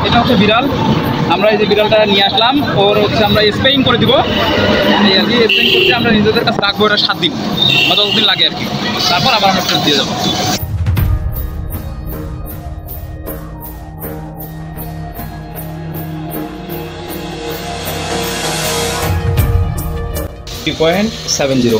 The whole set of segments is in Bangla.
এটা হচ্ছে বিড়াল। আমরা এই যে বিড়ালটা নিয়ে আসলাম, ওর হচ্ছে আমরা স্প্রেইং করে দিব। এই আর কি স্প্রেইং করতে আমরা নিজেদের কাছে রাখবো এটা 7 দিন বা 10 দিন লাগে আর কি। তারপর আবার আমরা ফেরত দিয়ে যাবো। .70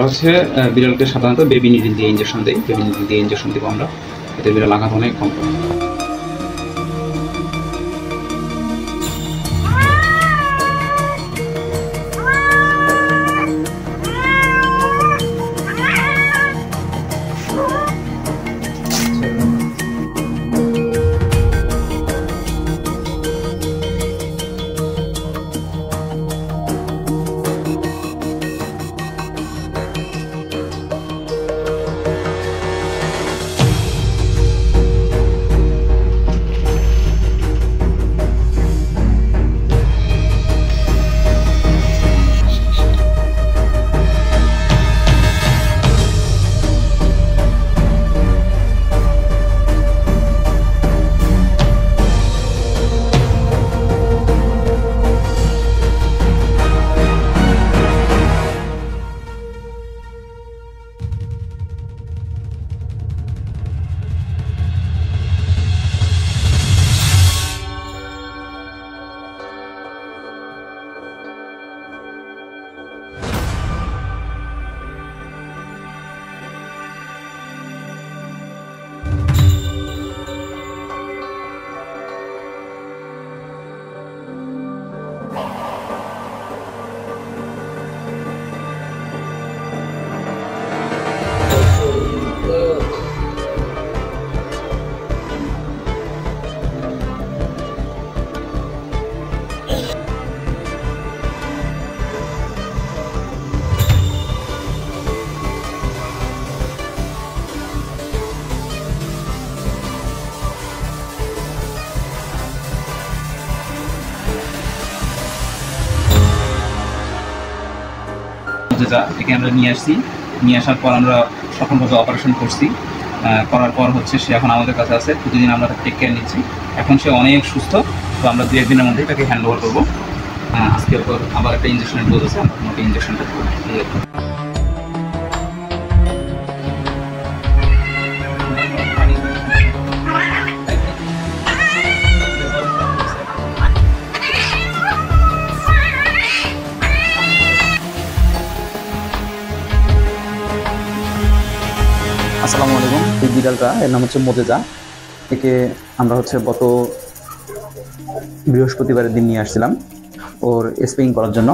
হচ্ছে বিড়ালকে সাধারণত বেবি নিডিল দিয়ে ইঞ্জেকশন দেয়। বেবি নিডিল দিয়ে ইঞ্জেকশন দিব আমরা, এতে বিড়াল আঘাত অনেক কম করে। একে আমরা নিয়ে আসছি, নিয়ে আসার পর আমরা সফলভাবে অপারেশন করছি। করার পর হচ্ছে সে এখন আমাদের কাছে আছে, প্রতিদিন আমরা টেক কেয়ার নিচ্ছি। এখন সে অনেক সুস্থ। তো আমরা 2-1 দিনের মধ্যেই তাকে হ্যান্ড ওভার করবো। আজকে আবার একটা ইঞ্জেকশনের ডোজ আছে, আমরা তোমাকে ইঞ্জেকশনটা করবো। আসসালামু আলাইকুম। এই বিড়ালটা, এর নাম হচ্ছে মোজেজা। একে আমরা হচ্ছে গত বৃহস্পতিবারের দিন নিয়ে আসছিলাম ওর স্প্রেইং করার জন্য।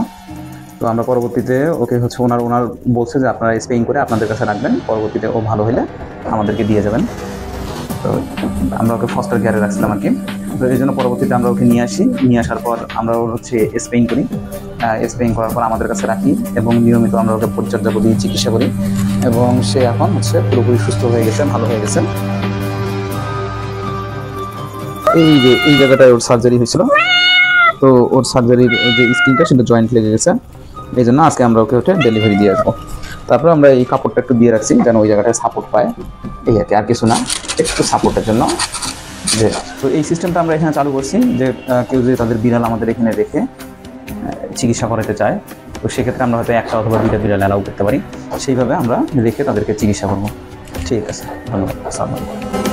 তো আমরা পরবর্তীতে ওকে হচ্ছে ওনার বলছে যে আপনারা স্প্রেইং করে আপনাদের কাছে রাখবেন, পরবর্তীতে ও ভালো হলে আমাদেরকে দিয়ে যাবেন। তো আমরা ওকে ফস্টার কেয়ারে রাখছিলাম আর কি। তো এই জন্য পরবর্তীতে আমরা ওকে নিয়ে আসি, নিয়ে আসার পর আমরা ওর হচ্ছে স্প্রেইং করি। স্প্রেইং করার পর আমাদের কাছে রাখি এবং নিয়মিত আমরা ওকে পরিচর্যা করি, চিকিৎসা করি এবং সে এখন হচ্ছে পুরোপুরি সুস্থ হয়ে গেছে, ভালো হয়ে গেছে। এই জায়গাটায় ওর সার্জারি হয়েছিল। তো ওর সার্জারির যে স্কিনটা সেটা জয়েন্ট লেগে গেছে, এই জন্য আজকে আমরা ওকে ডেলিভারি দিয়ে আসবো। তারপরে আমরা এই কাপড়টা একটু দিয়ে রাখছি যেন ওই জায়গাটায় সাপোর্ট পায়, এই আর কি, আর কিছু না, একটু সাপোর্টের জন্য। যে তো এই সিস্টেমটা আমরা এখানে চালু করছি যে কেউ যদি তাদের বিড়াল আমাদের এখানে রেখে চিকিৎসা করাতে চায়, তো সেক্ষেত্রে আমরা হয়তো 1টা অথবা 2টা বিড়াল অ্যালাউ করতে পারি। সেইভাবে আমরা রেখে তাদেরকে চিকিৎসা করবো। ঠিক আছে, ধন্যবাদ। আসসালামু আলাইকুম।